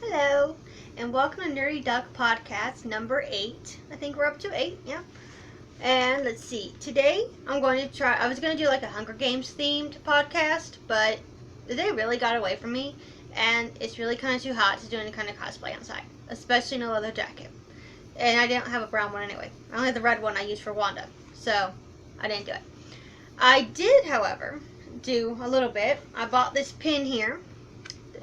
Hello, and welcome to Nerdy Duck Podcast number 8. I think we're up to 8, yeah. And let's see, today I was going to do like a Hunger Games themed podcast, but the day really got away from me, and it's really kind of too hot to do any kind of cosplay outside, especially in a leather jacket. And I didn't have a brown one anyway. I only had the red one I used for Wanda, so I didn't do it. I did, however, do a little bit. I bought this pin here,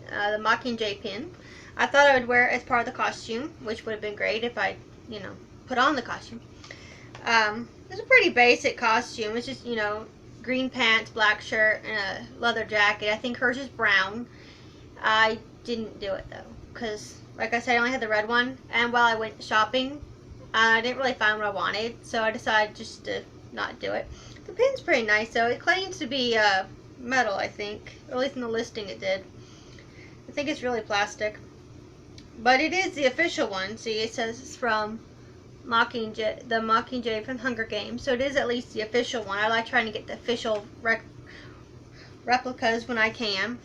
the Mockingjay pin. I thought I would wear it as part of the costume, which would have been great if I, put on the costume. It's a pretty basic costume. It's just, green pants, black shirt, and a leather jacket. I think hers is brown. I didn't do it, though, because, like I said, I only had the red one. And while I went shopping, I didn't really find what I wanted, so I decided just to not do it. The pin's pretty nice, though. It claims to be metal, I think. Or at least in the listing it did. I think it's really plastic. But it is the official one. See, it says it's from Mockingjay, the Mockingjay from Hunger Games. So it is at least the official one. I like trying to get the official replicas when I can.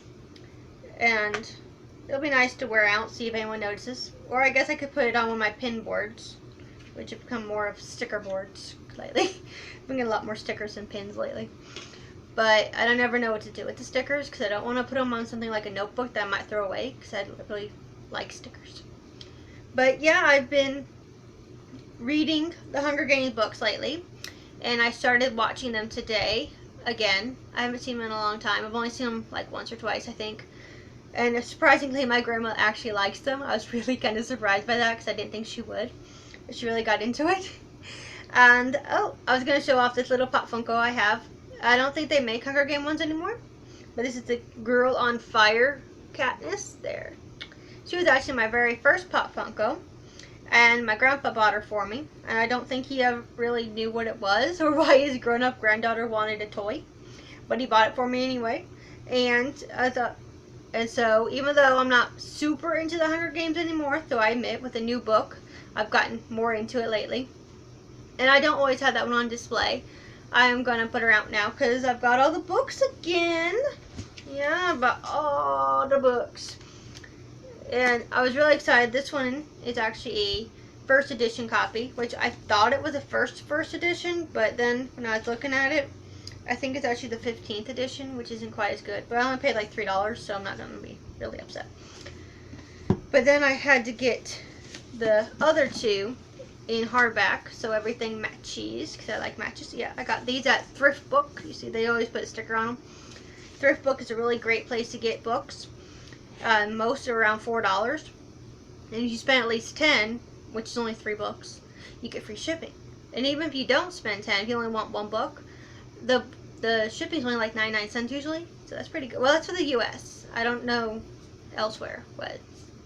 And it'll be nice to wear out, see if anyone notices. Or I guess I could put it on one of my pin boards, which have become more of sticker boards lately. I've been getting a lot more stickers than pins lately. But I don't never know what to do with the stickers because I don't want to put them on something like a notebook that I might throw away because I really like stickers. But yeah, I've been reading the Hunger Games books lately, and I started watching them today again. I haven't seen them in a long time. I've only seen them like once or twice, I think. And surprisingly, my grandma actually likes them. I was really kind of surprised by that because I didn't think she would. But she really got into it. And, I was going to show off this little pop funko I have. I don't think they make Hunger Game ones anymore. But this is the Girl on Fire Katniss there. She was actually my very first pop funko. And my grandpa bought her for me. And I don't think he ever really knew what it was or why his grown-up granddaughter wanted a toy. But he bought it for me anyway. And so even though I'm not super into the Hunger Games anymore, though I admit with a new book, I've gotten more into it lately. And I don't always have that one on display. I'm going to put her out now because I've got all the books again. Yeah, I've got all the books. And I was really excited. This one is actually a first edition copy, which I thought it was a first edition, but then when I was looking at it, I think it's actually the 15th edition, which isn't quite as good. But I only paid like $3, so I'm not going to be really upset. But then I had to get the other two in hardback, so everything matches, because I like matches. Yeah, I got these at Thrift Book. You see, they always put a sticker on them. Thrift Book is a really great place to get books. Most are around $4. And if you spend at least 10, which is only 3 books, you get free shipping. And even if you don't spend 10, if you only want 1 book, the shipping's only like 99 cents usually, so that's pretty good. Well, that's for the U.S. I don't know elsewhere, but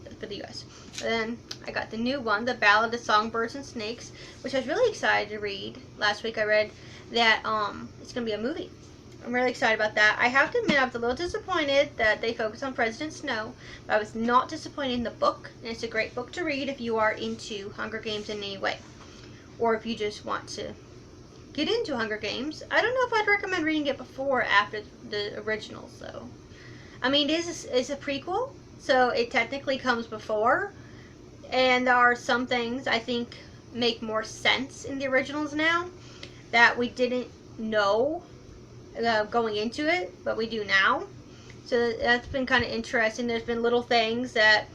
that's for the U.S. And then I got the new one, The Ballad of Songbirds and Snakes, which I was really excited to read. Last week I read that it's going to be a movie. I'm really excited about that. I have to admit I was a little disappointed that they focused on President Snow, but I was not disappointed in the book, and it's a great book to read if you are into Hunger Games in any way, or if you just want to get into Hunger Games. I don't know if I'd recommend reading it before or after the original, so. I mean, it's a prequel, so it technically comes before, and there are some things I think make more sense in the originals now that we didn't know going into it, but we do now. So that's been kind of interesting. There's been little things that,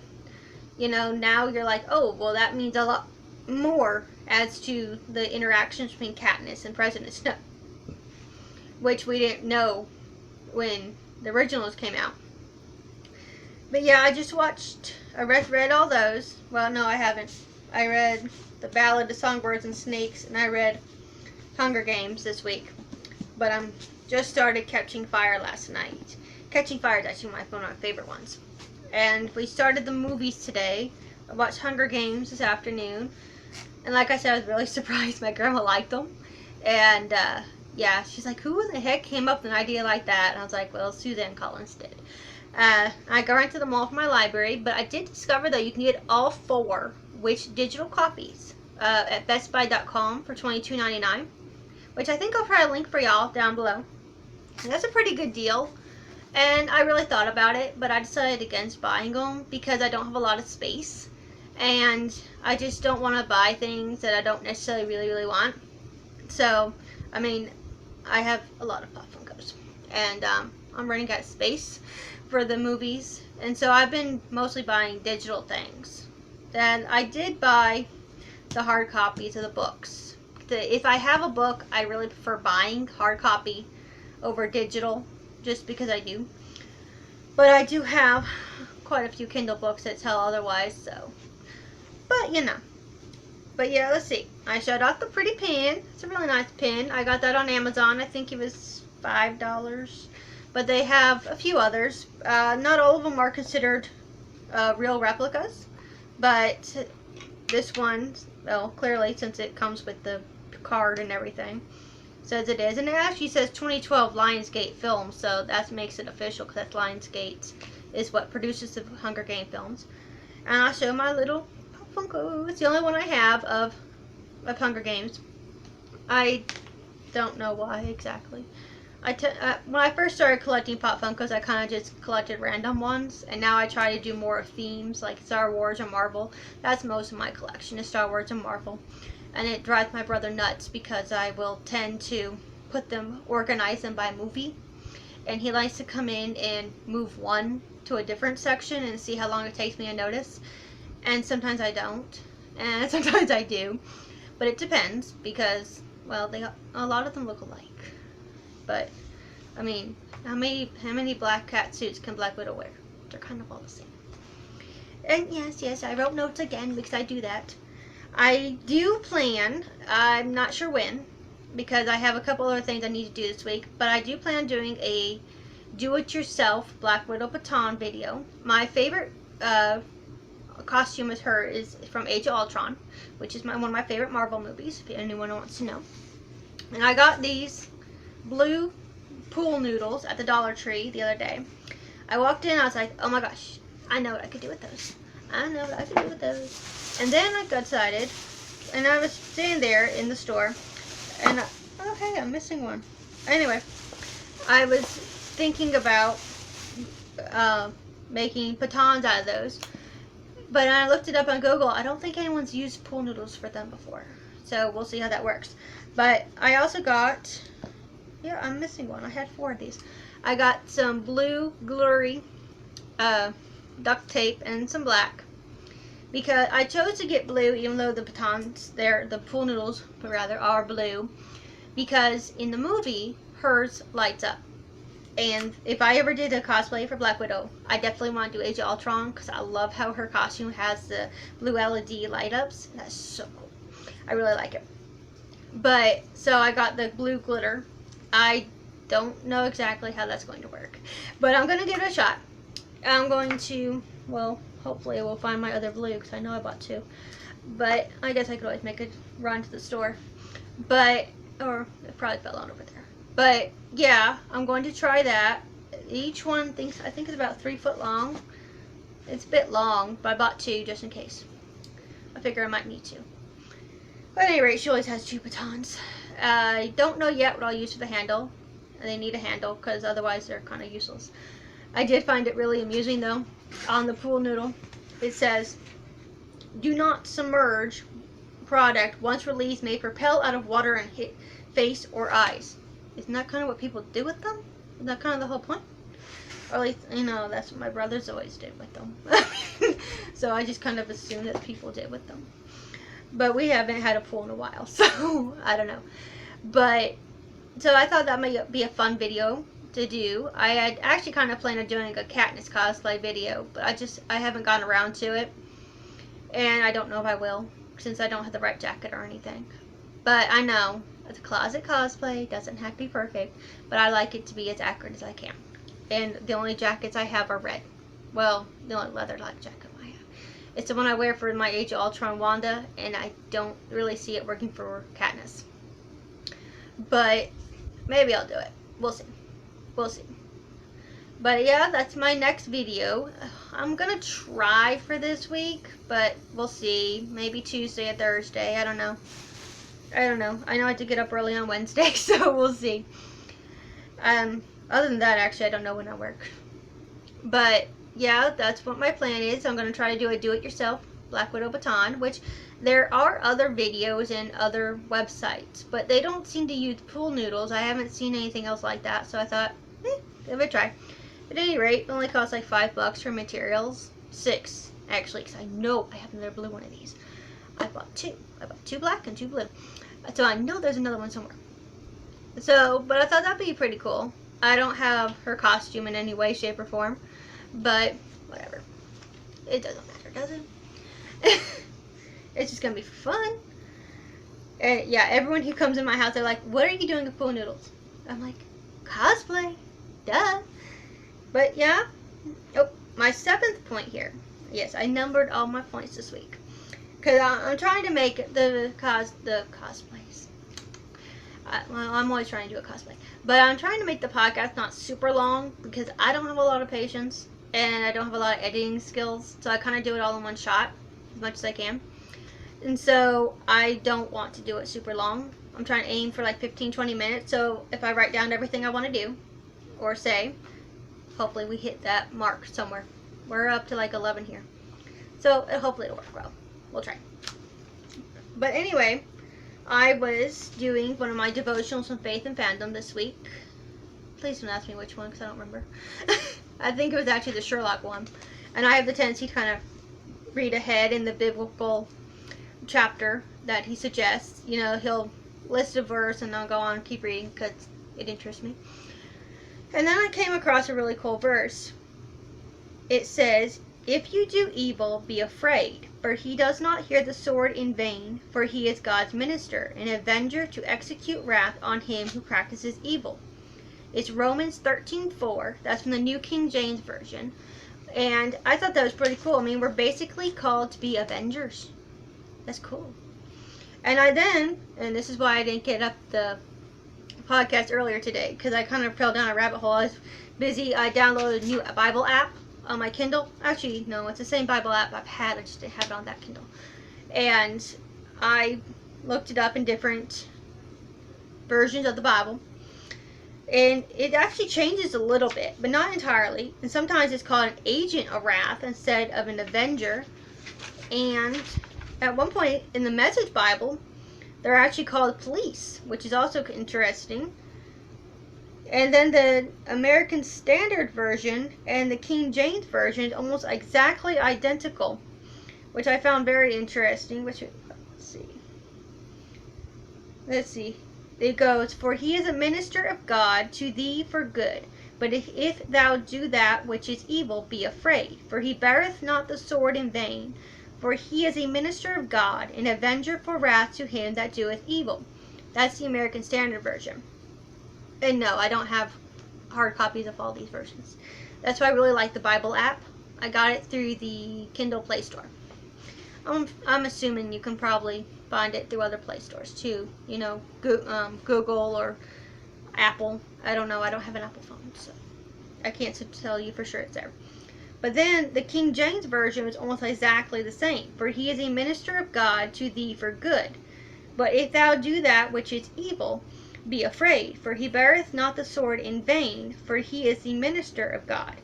now you're like, oh, well, that means a lot more as to the interactions between Katniss and President Snow, which we didn't know when the originals came out. But yeah, I read all those. Well, no, I haven't. I read The Ballad of Songbirds and Snakes, and I read Hunger Games this week. But I'm just started Catching Fire last night. Catching Fire is actually one of my favorite ones. And we started the movies today. I watched Hunger Games this afternoon. And like I said, I was really surprised my grandma liked them. And yeah, she's like, who in the heck came up with an idea like that? And I was like, well, Suzanne Collins did. I go right to the mall for my library, but I did discover that you can get all 4 digital copies at bestbuy.com for $22.99, which I think I'll probably link for y'all down below. And that's a pretty good deal. And I really thought about it, but I decided against buying them because I don't have a lot of space. And I just don't want to buy things that I don't necessarily really want. So, I mean, I have a lot of Pop Funkos. And I'm running out of space for the movies. And so I've been mostly buying digital things. And I did buy the hard copies of the books. If I have a book, I really prefer buying hard copy over digital, just because I do. But I do have quite a few Kindle books that tell otherwise, so. But, you know. But yeah, let's see. I showed off the pretty pin. It's a really nice pin. I got that on Amazon. I think it was $5. But they have a few others. Not all of them are considered real replicas. But this one, well, clearly, since it comes with the card and everything, says it is. And it actually says 2012 Lionsgate Films, so that makes it official because that's Lionsgate is what produces the Hunger Game films. And I'll show my little Funko. It's the only one I have of Hunger Games. I don't know why exactly. When I first started collecting Pop Funkos, I kind of just collected random ones, and now I try to do more of themes like Star Wars or Marvel. That's most of my collection is Star Wars and Marvel, and it drives my brother nuts because I will tend to organize them by movie, and he likes to come in and move one to a different section and see how long it takes me to notice, and sometimes I don't, and sometimes I do, but it depends because, well, a lot of them look alike. But, I mean, how many black cat suits can Black Widow wear? They're kind of all the same. And yes, I wrote notes again because I do that. I do plan, I'm not sure when, because I have a couple other things I need to do this week, but I do plan on doing a do-it-yourself Black Widow baton video. My favorite costume as her is from Age of Ultron, which is one of my favorite Marvel movies, if anyone wants to know. And I got these blue pool noodles at the Dollar Tree the other day. I walked in, I was like, oh my gosh, I know what I could do with those. And then I got excited, and I was standing there in the store, and oh hey, I'm missing one. Anyway, I was thinking about making batons out of those, but I looked it up on Google. I don't think anyone's used pool noodles for them before, so we'll see how that works. But I also got, yeah, I'm missing one. I had 4 of these. I got some blue glittery duct tape and some black, because I chose to get blue even though the batons there, the pool noodles rather, are blue, because in the movie hers lights up. And if I ever did a cosplay for Black Widow, I definitely want to do Age of Ultron because I love how her costume has the blue LED light ups. That's so cool. I really like it. But so I got the blue glitter. I don't know exactly how that's going to work, but I'm going to give it a shot. I'm going to, well, hopefully we'll find my other blue because I know I bought 2. But I guess I could always make a run to the store. But, or it probably fell out over there. But yeah, I'm going to try that. Each one I think it's about 3 foot long. It's a bit long, but I bought 2 just in case. I figure I might need 2. But at any rate, she always has 2 batons. I don't know yet what I'll use for the handle. They need a handle because otherwise they're kind of useless. I did find it really amusing though. On the pool noodle, it says, "Do not submerge. Product once released may propel out of water and hit face or eyes." Isn't that kind of what people do with them? Isn't that kind of the whole point? Or at least, you know, that's what my brothers always did with them. So I just kind of assumed that people did with them. But we haven't had a pool in a while, so I don't know. But, so I thought that might be a fun video to do. I had actually kind of planned on doing a Katniss cosplay video, but I haven't gotten around to it. And I don't know if I will, since I don't have the right jacket or anything. But I know, it's a closet cosplay, doesn't have to be perfect, but I like it to be as accurate as I can. And the only jackets I have are red. Well, the only leather-like jacket I have. It's the one I wear for my Age of Ultron Wanda, and I don't really see it working for Katniss. But maybe I'll do it. We'll see. We'll see. But yeah, that's my next video. I'm gonna try for this week, but we'll see. Maybe Tuesday or Thursday. I don't know. I know I have to get up early on Wednesday, so we'll see. Other than that, actually, I don't know when I work. But yeah, that's what my plan is. I'm going to try to do a do-it-yourself Black Widow baton, which there are other videos and other websites, but they don't seem to use pool noodles. I haven't seen anything else like that, so I thought, give it a try. At any rate, it only costs like $5 for materials. 6, actually, because I know I have another blue one of these. I bought 2. I bought 2 black and 2 blue. So I know there's another one somewhere. So, but I thought that'd be pretty cool. I don't have her costume in any way, shape, or form, but whatever. It doesn't matter, does it? It's just gonna be fun. And yeah, everyone who comes in my house, they're like, "What are you doing with pool noodles?" I'm like, "Cosplay, duh." But yeah. Oh, my 7th point here. Yes, I numbered all my points this week because I'm trying to make the cosplays. Well, I'm always trying to do a cosplay, but I'm trying to make the podcast not super long because I don't have a lot of patience and I don't have a lot of editing skills, so I kind of do it all in one shot as much as I can. And so I don't want to do it super long. I'm trying to aim for like 15-20 minutes, so if I write down everything I want to do or say, hopefully we hit that mark somewhere. We're up to like 11 here, so hopefully it'll work well. We'll try. But anyway, I was doing one of my devotionals on faith and fandom this week. Please don't ask me which one because I don't remember. I think it was actually the Sherlock one. And I have the tendency to kind of read ahead in the biblical chapter that he suggests. You know, he'll list a verse and I'll go on and keep reading because it interests me. And then I came across a really cool verse. It says, "If you do evil, be afraid, for he does not hear the sword in vain, for he is God's minister, an avenger to execute wrath on him who practices evil." It's Romans 13:4. That's from the New King James Version. And I thought that was pretty cool. I mean, we're basically called to be avengers. That's cool. And this is why I didn't get up the podcast earlier today, because I kind of fell down a rabbit hole. I was busy. I downloaded a new Bible app on my Kindle. Actually, no, it's the same Bible app I've had. I just didn't have it on that Kindle. And I looked it up in different versions of the Bible. And it actually changes a little bit, but not entirely. And sometimes it's called an agent of wrath instead of an avenger. And at one point in the Message Bible, they're actually called police, which is also interesting. And then the American Standard Version and the King James Version is almost exactly identical, which I found very interesting. Let's see. It goes, "For he is a minister of God to thee for good. But if thou do that which is evil, be afraid. For he beareth not the sword in vain. For he is a minister of God, an avenger for wrath to him that doeth evil." That's the American Standard Version. And no, I don't have hard copies of all these versions. That's why I really like the Bible app. I got it through the Kindle Play Store. I'm assuming you can probably find it through other Play Stores too. You know, Google or Apple. I don't know. I don't have an Apple phone, so I can't tell you for sure it's there. But then the King James Version is almost exactly the same. "For he is a minister of God to thee for good. But if thou do that which is evil, be afraid. For he beareth not the sword in vain. For he is the minister of God,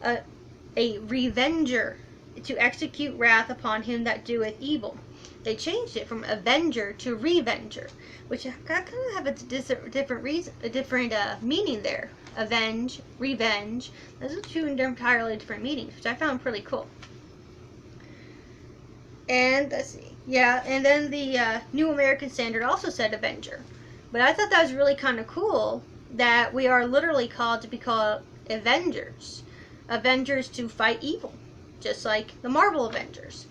a revenger to execute wrath upon him that doeth evil." They changed it from avenger to revenger, which kind of have a different meaning there. Avenge, revenge. Those are two entirely different meanings, which I found pretty cool. And let's see. Yeah, and then the New American Standard also said avenger. But I thought that was really kind of cool that we are literally called to be called avengers. Avengers to fight evil, just like the Marvel Avengers.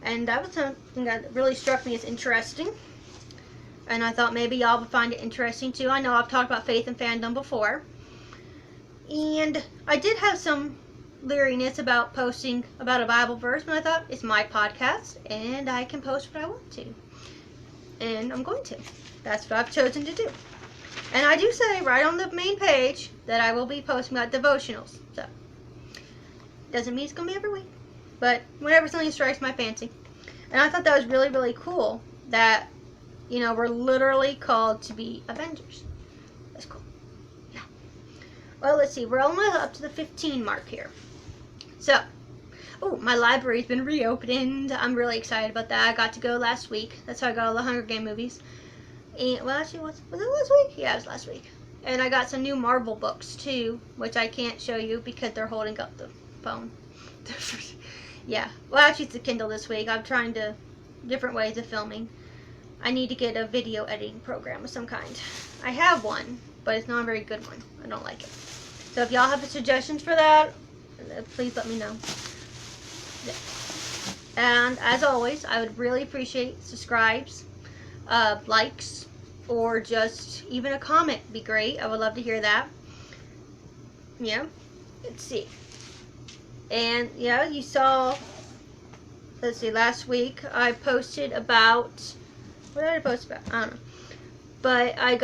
And that was something that really struck me as interesting. And I thought maybe y'all would find it interesting too. I know I've talked about faith and fandom before. And I did have some leeriness about posting about a Bible verse, but I thought it's my podcast and I can post what I want to. And I'm going to. That's what I've chosen to do. And I do say right on the main page that I will be posting about devotionals. So, doesn't mean it's going to be every week. But whenever something strikes my fancy. And I thought that was really, really cool that, you know, we're literally called to be avengers. That's cool. Yeah. Well, let's see. We're almost up to the 15 mark here. So, oh, my library's been reopened. I'm really excited about that. I got to go last week. That's how I got all the Hunger Game movies. And, well, actually, was it last week? Yeah, it was last week. And I got some new Marvel books, too, which I can't show you because they're holding up the phone. Yeah. Well, actually, it's a Kindle this week. I'm trying to different ways of filming. I need to get a video editing program of some kind. I have one, but it's not a very good one. I don't like it. So if y'all have suggestions for that, please let me know. Yeah. And as always, I would really appreciate subscribes, likes, or just even a comment would be great. I would love to hear that. Yeah. Let's see. And yeah, you saw, let's see, last week I posted about, what did I post about? I don't know. But I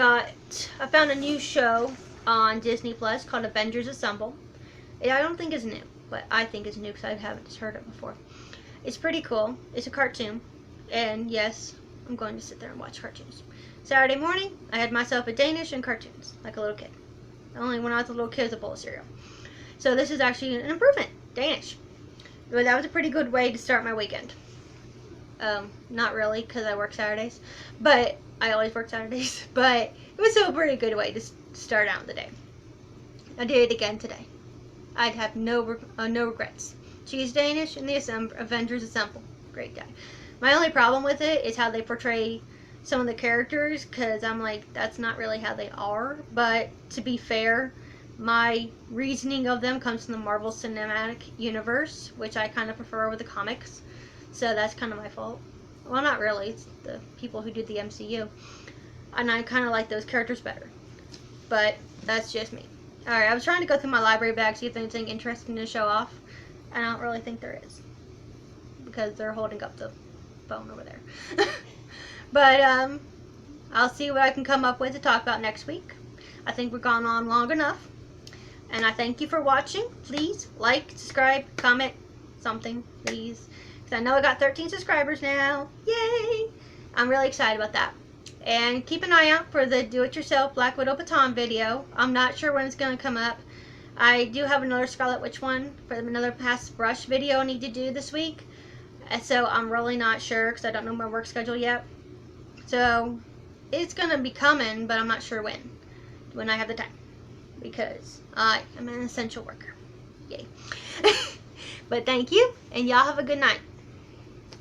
found a new show on Disney Plus called Avengers Assemble. I don't think it's new, but I think it's new because I haven't heard it before. It's pretty cool. It's a cartoon. And yes, I'm going to sit there and watch cartoons. Saturday morning, I had myself a Danish and cartoons, like a little kid. Only when I was a little kid, it was a bowl of cereal. So this is actually an improvement. Danish. But that was a pretty good way to start my weekend. Not really, because I work Saturdays. But I always work Saturdays. But it was still a pretty good way to start out the day. I did it again today. I'd have no regrets. She's Danish and the Avengers Assemble. Great guy. My only problem with it is how they portray some of the characters, because I'm like, that's not really how they are. But to be fair, my reasoning of them comes from the Marvel Cinematic Universe, which I kind of prefer over the comics. So that's kind of my fault. Well, not really. It's the people who did the MCU. And I kind of like those characters better. But that's just me. Alright, I was trying to go through my library bag, see if there's anything interesting to show off. And I don't really think there is. Because they're holding up the phone over there. But, I'll see what I can come up with to talk about next week. I think we've gone on long enough. And I thank you for watching. Please like, subscribe, comment, something, please. Because I know I got 13 subscribers now. Yay! I'm really excited about that. And keep an eye out for the do-it-yourself Black Widow baton video. I'm not sure when it's going to come up. I do have another Scarlet Witch one for another Pass Brush video I need to do this week. So I'm really not sure because I don't know my work schedule yet. So it's going to be coming, but I'm not sure when I have the time. Because I am an essential worker. Yay. But thank you, and y'all have a good night.